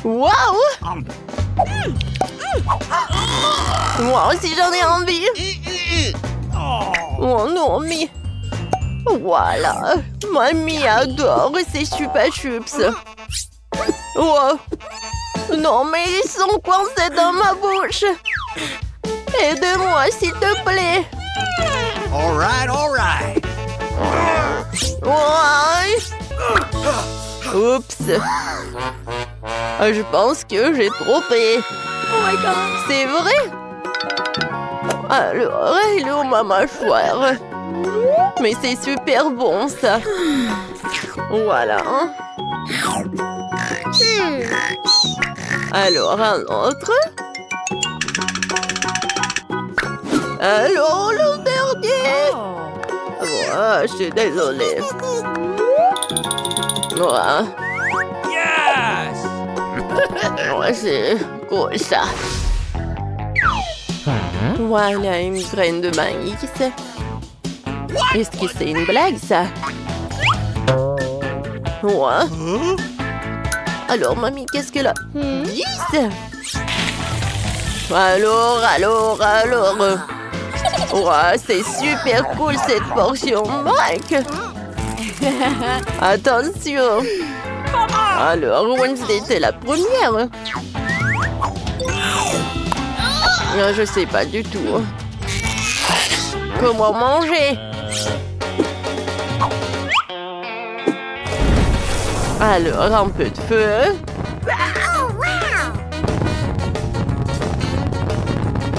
Waouh! Moi aussi, j'en ai envie. Oh non, mais... Voilà. Mamie adore ces Chupa Chups. Oh. Non, mais ils sont coincés dans ma bouche. Aide-moi, s'il te plaît. All right. Ouais. Oups. Je pense que j'ai trompé. Oh my God. C'est vrai? Alors, il est où ma mâchoire? Mais c'est super bon, ça. Voilà. Alors, un autre. Alors, le dernier. Ouais, je suis désolée. Ouais. Yes! Ouais, c'est cool, ça. Voilà une graine de maïs. Est-ce que c'est une blague, ça? Ouais. Alors, mamie, qu'est-ce qu'elle a? 10. Alors. Ouais, c'est super cool cette portion, Mike. Attention. Alors, Wednesday était la première. Je sais pas du tout. Comment manger? Alors, un peu de feu.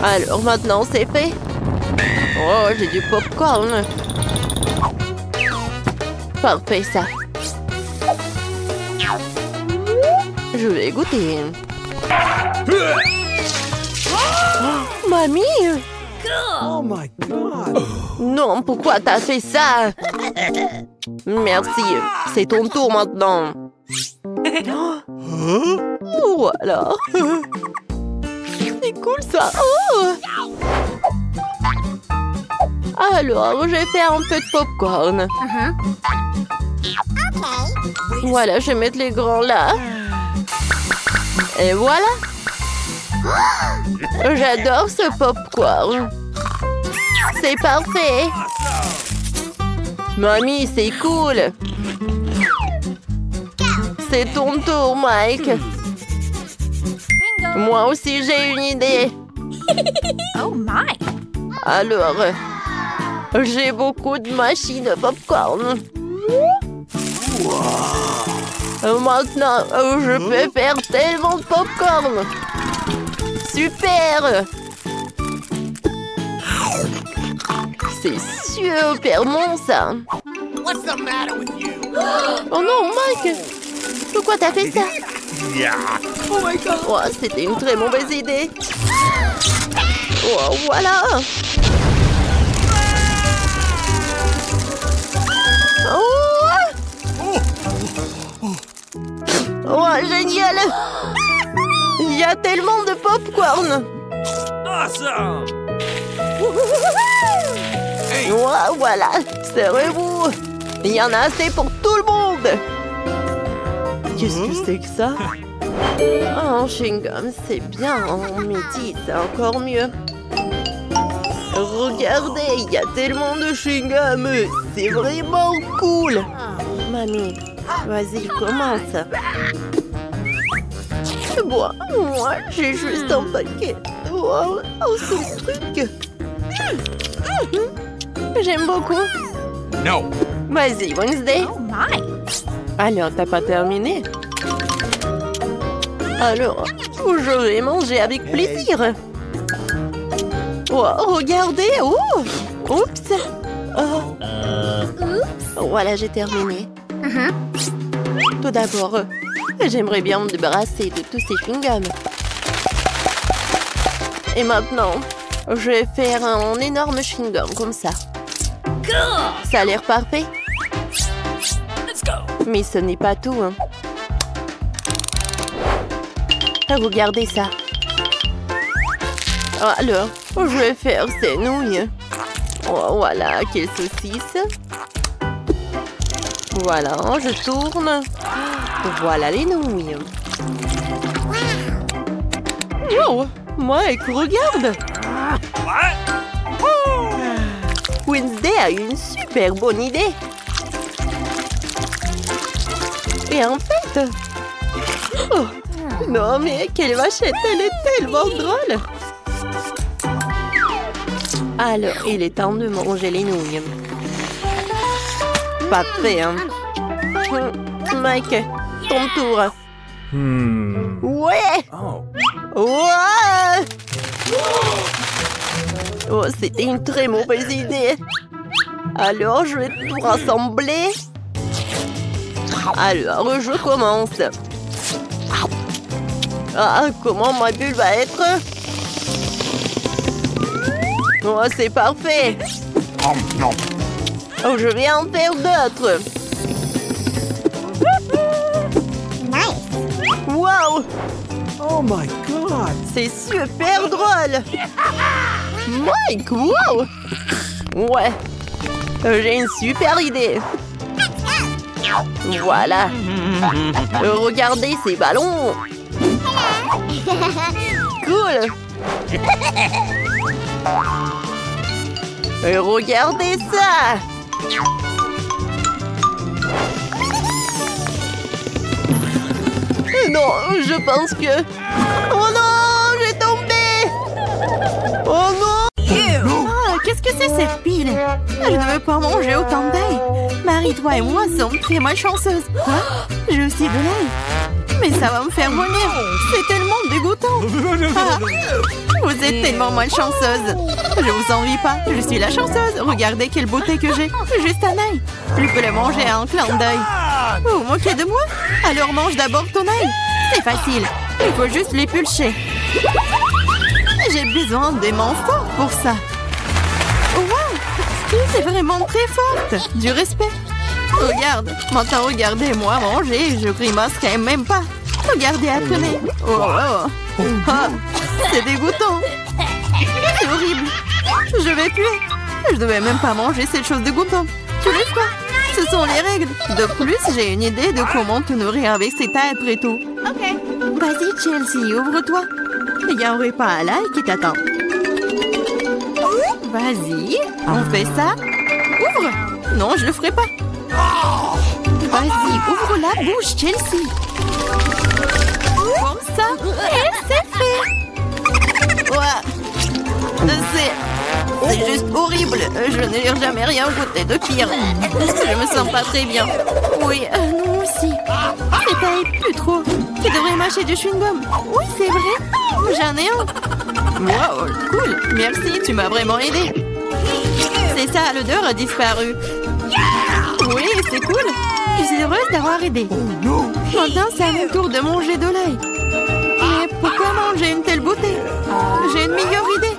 Alors, maintenant, c'est fait. Oh, j'ai du popcorn. Parfait, ça. Je vais goûter. Oh, mamie! Oh my God! Non, pourquoi t'as fait ça? Merci, c'est ton tour maintenant. Voilà. C'est cool ça. Oh. Alors, je vais faire un peu de popcorn. Voilà, je vais mettre les grands là. Et voilà. J'adore ce popcorn. C'est parfait. Mamie, c'est cool. C'est ton tour, Mike. Moi aussi, j'ai une idée. Oh my! Alors, j'ai beaucoup de machines à popcorn. Maintenant, je peux faire tellement de popcorn. Super! C'est super bon, ça. What's the matter with you? Oh non, Mike! Pourquoi t'as fait ça? Oh my God! Oh, c'était une très mauvaise idée. Oh, voilà! Oh, génial! Il y a tellement de popcorn! Awesome! Oh, voilà! Serrez-vous! Il y en a assez pour tout le monde! Qu'est-ce que c'est que ça? Oh, chewing-gum, c'est bien. Mais dis, c'est encore mieux. Regardez, il y a tellement de chewing-gum. C'est vraiment cool. Mamie, vas-y, commence. Bon, moi, j'ai juste un paquet. Wow, ce truc. J'aime beaucoup. No! Vas-y, Wednesday. Oh my! Alors, t'as pas terminé? Alors, je vais manger avec plaisir. Oh, regardez! Oh! Oups! Oh. Voilà, j'ai terminé. Tout d'abord, j'aimerais bien me débarrasser de tous ces chewing-gums. Et maintenant, je vais faire un énorme chewing-gum comme ça. Ça a l'air parfait. Mais ce n'est pas tout, hein. Regardez ça. Alors, je vais faire ces nouilles. Oh, voilà, quelle saucisse. Voilà, je tourne. Voilà les nouilles. Wow, Mike, regarde. Wednesday a une super bonne idée. Et en fait... Oh, non, mais quelle vachette, elle est tellement drôle. Alors, il est temps de manger les nouilles. Parfait, hein. Mike, ton tour. Ouais. Ouais. Oh, c'était une très mauvaise idée. Alors, je vais tout rassembler. Alors, je commence. Ah, comment ma bulle va être? Oh, c'est parfait. Oh, je vais en faire d'autres. Wow! Oh my God! C'est super drôle. Mike, wow! Ouais, j'ai une super idée. Voilà. Regardez ces ballons. Cool. Et regardez ça. Non, je pense que... Oh non, j'ai tombé. Oh non. Ah, qu'est-ce que c'est cette pile? Je ne veux pas manger autant d'ail. Marie, toi et moi sommes très malchanceuses. Quoi? J'ai aussi de l'ail. Mais ça va me faire vomir. C'est tellement dégoûtant. Ah, vous êtes tellement malchanceuse. Je vous envie pas. Je suis la chanceuse. Regardez quelle beauté que j'ai. Juste un ail. Je peux le manger à un clin d'œil. Vous vous moquez de moi? Alors mange d'abord ton ail. C'est facile. Il faut juste l'épulcher. J'ai besoin des mains fortes pour ça. Wow! C'est vraiment très forte. Du respect. Regarde. Maintenant, regardez-moi manger. Je grimace quand même pas. Regardez à tenir. Oh, oh. Ah, c'est dégoûtant. C'est horrible. Je vais puer. Je devais même pas manger cette chose dégoûtante. Tu veux quoi? Ce sont les règles. De plus, j'ai une idée de comment te nourrir avec cet ail après tout. Ok. Vas-y, Chelsea, ouvre-toi. Il y a un repas à l'ail qui t'attend. Vas-y, on fait ça. Ouvre. Non, je le ferai pas. Vas-y, ouvre la bouche, Chelsea. Comme ça, et c'est fait. Ouais. C'est juste horrible. Je n'ai jamais rien goûté de pire. Je me sens pas très bien. Oui, nous aussi. C'est pas plus trop. Tu devrais mâcher du chewing-gum. Oui, c'est vrai. J'en ai un. Wow, cool. Merci, tu m'as vraiment aidé. C'est ça, l'odeur a disparu. Oui, c'est cool. Je suis heureuse d'avoir aidé. Maintenant, c'est à mon tour de manger de l'ail. Mais pourquoi manger une telle beauté? J'ai une meilleure idée.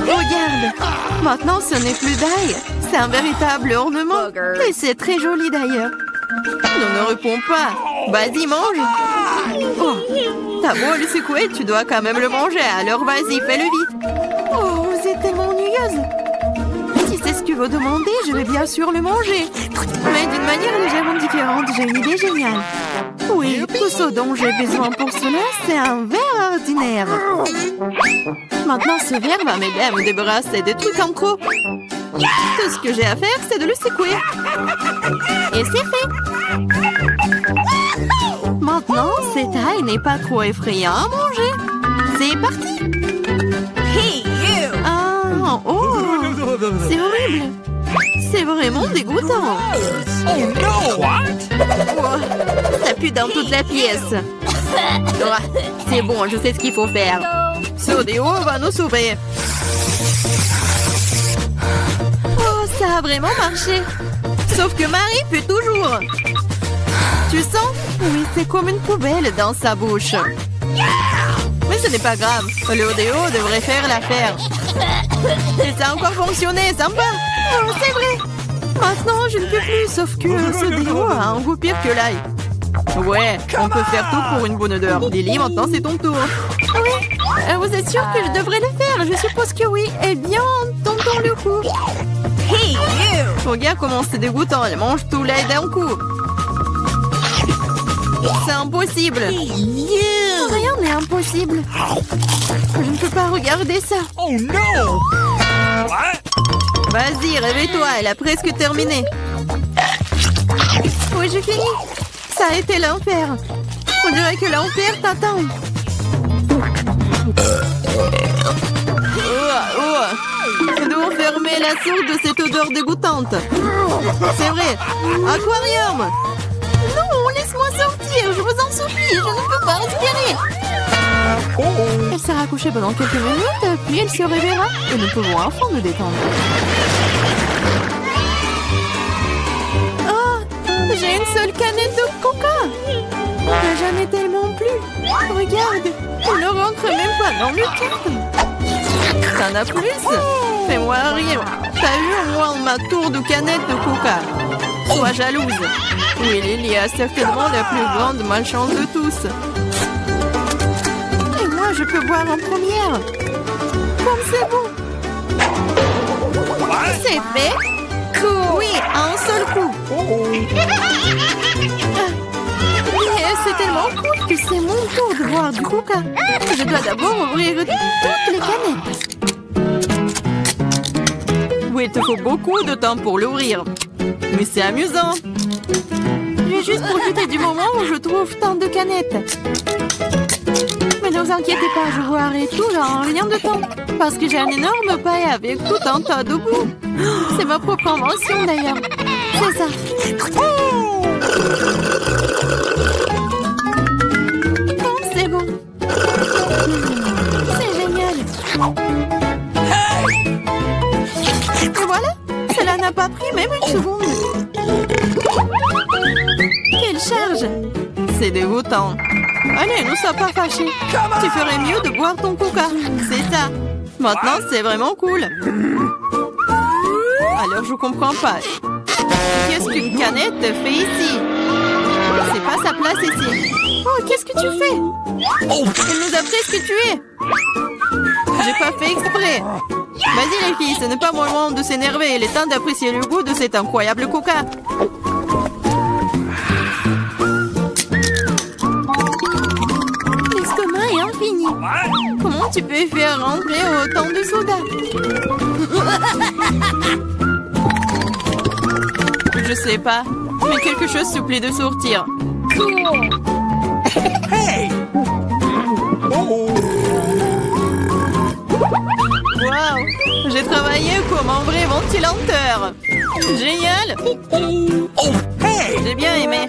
Regarde. Maintenant, ce n'est plus d'ail. C'est un véritable ornement. Et c'est très joli d'ailleurs. Ne réponds pas. Vas-y, mange. Oh, t'as beau le secouer, tu dois quand même le manger. Alors vas-y, fais-le vite. Oh, vous êtes tellement ennuyeuse. Si c'est ce que vous demandez, je vais bien sûr le manger. Mais d'une manière légèrement différente, j'ai une idée géniale. Oui, tout ce dont j'ai besoin pour cela, c'est un verre ordinaire. Maintenant, ce verre va m'aider à me débarrasser des trucs en trop. Tout ce que j'ai à faire, c'est de le secouer. Et c'est fait. Maintenant, cet ail n'est pas trop effrayant à manger. C'est parti. Ah, oh, c'est horrible. C'est vraiment dégoûtant. Oh no! What? Oh, ça pue dans toute la pièce. Oh, c'est bon, je sais ce qu'il faut faire. Ce déo va nous sauver. Oh, ça a vraiment marché. Sauf que Marie pue toujours. Tu sens? Oui, c'est comme une poubelle dans sa bouche. Mais ce n'est pas grave. Le déo devrait faire l'affaire. Et ça a encore fonctionné, sympa. Oh, c'est vrai. Maintenant, je ne peux plus, sauf que ce déo a un goût pire que l'ail. Ouais, on peut faire tout pour une bonne odeur. Lily, maintenant c'est ton tour. Oui, vous êtes sûr que je devrais le faire? Je suppose que oui. Eh bien, tentons le coup. Hey, you! Regarde comment c'est dégoûtant. Elle mange tout l'ail d'un coup. C'est impossible. Rien n'est impossible. Je ne peux pas regarder ça. Oh no! Vas-y, réveille-toi, elle a presque terminé. Oui, j'ai fini. Ça a été l'enfer. On dirait que l'enfer t'attend. Nous devons fermer la source de cette odeur dégoûtante. C'est vrai. Aquarium. Non, laisse-moi sortir, je vous en supplie, je ne peux pas respirer. Elle sera couchée pendant quelques minutes, puis elle se réveillera et nous pouvons enfin nous détendre. Oh, j'ai une seule canette de coca. J'en ai tellement plus. Regarde, on ne rentre même pas dans le cadre. T'en as plus? Fais-moi rire. T'as eu au moins ma tour de canette de coca. Sois jalouse. Oui, Lily a certainement la plus grande malchance de tous. Et moi, je peux boire en première. Comme c'est bon. C'est fait. Cool. Oui, à un seul coup. c'est tellement cool que c'est mon tour de boire du coca. Je dois d'abord ouvrir toutes les canettes. Oui, il te faut beaucoup de temps pour l'ouvrir. Mais c'est amusant. J'ai juste profité du moment où je trouve tant de canettes. Mais ne vous inquiétez pas, je boirai tout en rien de temps. Parce que j'ai un énorme paille avec tout un tas de goût. C'est ma propre invention d'ailleurs. C'est ça. Oh, c'est bon. C'est génial. Et voilà, cela n'a pas pris même une seconde. Quelle charge! C'est dégoûtant. Allez, ne sois pas fâchés. Tu ferais mieux de boire ton coca. C'est ça. Maintenant, c'est vraiment cool. Alors, je comprends pas. Qu'est-ce qu'une canette fait ici? C'est pas sa place ici. Oh, qu'est-ce que tu fais? Elle nous a presque tués. J'ai pas fait exprès. Vas-y les filles, ce n'est pas mon moment de s'énerver. Il est temps d'apprécier le goût de cet incroyable coca. L'estomac est infini. Comment tu peux faire rentrer autant de soda? Je sais pas, mais quelque chose supplie de sortir. Hey! Waouh! J'ai travaillé comme un vrai ventilateur. Génial! Hey! J'ai bien aimé.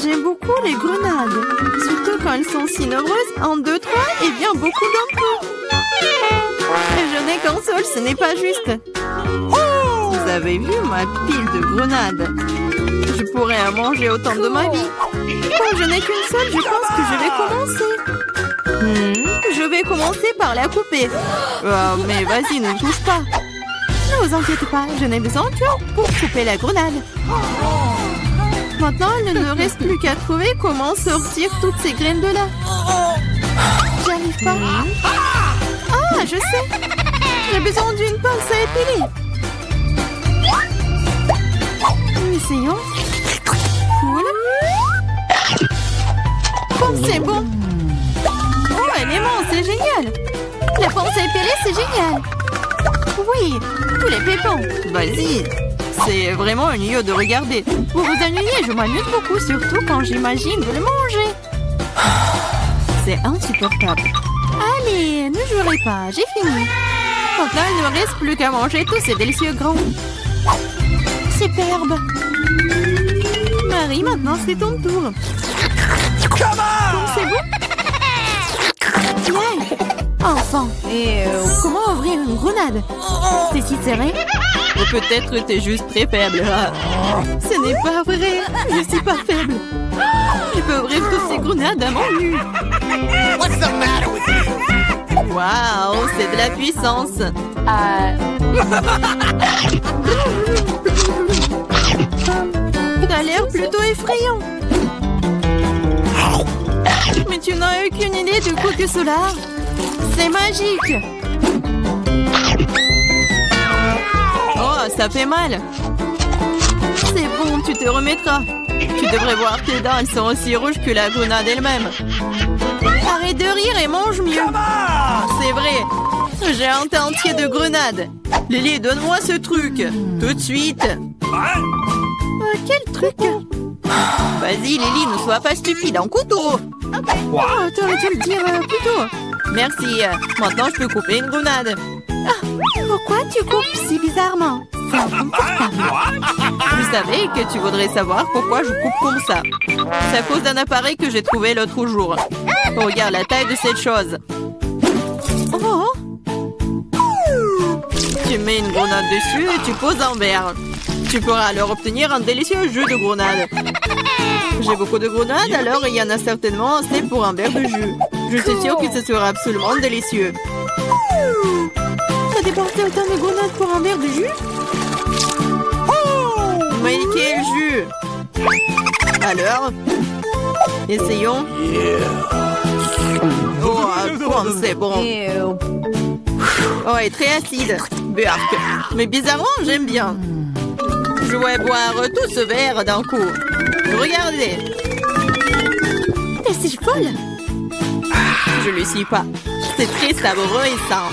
J'aime beaucoup les grenades. Surtout quand elles sont si nombreuses. 1, 2, 3 et bien beaucoup d'un coup. Je n'ai qu'un seul, ce n'est pas juste. Vous avez vu ma pile de grenades? Je pourrais en manger autant de ma vie. Quand je n'ai qu'une seule, je pense que je vais commencer. Je vais commencer par la couper. Mais vas-y, ne touche pas. Ne vous inquiétez pas, je n'ai besoin que pour couper la grenade. Maintenant, il ne reste plus qu'à trouver comment sortir toutes ces graines de là. J'y arrive pas. Ah, je sais. J'ai besoin d'une pince à épiler. Essayons. Cool. Oh, c'est bon. Oh, elle est mince, c'est génial. La pince à épiler, c'est génial. Oui, tous les pépins. Vas-y. C'est vraiment ennuyeux de regarder. Pour vous ennuyer, je m'amuse beaucoup, surtout quand j'imagine de le manger. C'est insupportable. Allez, ne jouerez pas, j'ai fini. Maintenant, il ne reste plus qu'à manger tous ces délicieux grands. Superbe. Marie, maintenant c'est ton tour. C'est bon? Yay. Enfin. Et comment ouvrir une grenade? C'est si serré? Ou peut-être t'es juste très faible. Ce n'est pas vrai. Je suis pas faible. Je peux ouvrir toutes ces grenades à mon nu. What's the matter with you? Waouh, c'est de la puissance. T'as l'air plutôt effrayant. Mais tu n'as aucune idée du coup que cela. C'est magique. Oh, ça fait mal. C'est bon, tu te remettras. Tu devrais voir tes dents, elles sont aussi rouges que la grenade elle-même. Arrête de rire et mange mieux. C'est vrai. J'ai un tas entier de grenades. Lily, donne-moi ce truc. Tout de suite. Quel truc? Vas-y, Lily, ne sois pas stupide. Un couteau. Oh, t'aurais dû le dire plus tôt. Merci. Maintenant, je peux couper une grenade. Ah, pourquoi tu coupes si bizarrement? C'est inconfortable. Je savais que tu voudrais savoir pourquoi je coupe comme ça. C'est à cause d'un appareil que j'ai trouvé l'autre jour. Regarde la taille de cette chose. Oh. Tu mets une grenade dessus et tu poses un verre. Tu pourras alors obtenir un délicieux jus de grenade. J'ai beaucoup de grenades, alors il y en a certainement assez pour un verre de jus. Je suis sûre que ce sera absolument délicieux. T'as dépensé autant de grenades pour un verre de jus? Mais quel jus! Alors, essayons. Oh, c'est bon. Oh, est très acide. Burk. Mais bizarrement, j'aime bien. Je vais boire tout ce verre d'un coup. Regardez. C'est folle. Je le suis pas. C'est très savoureux et sain.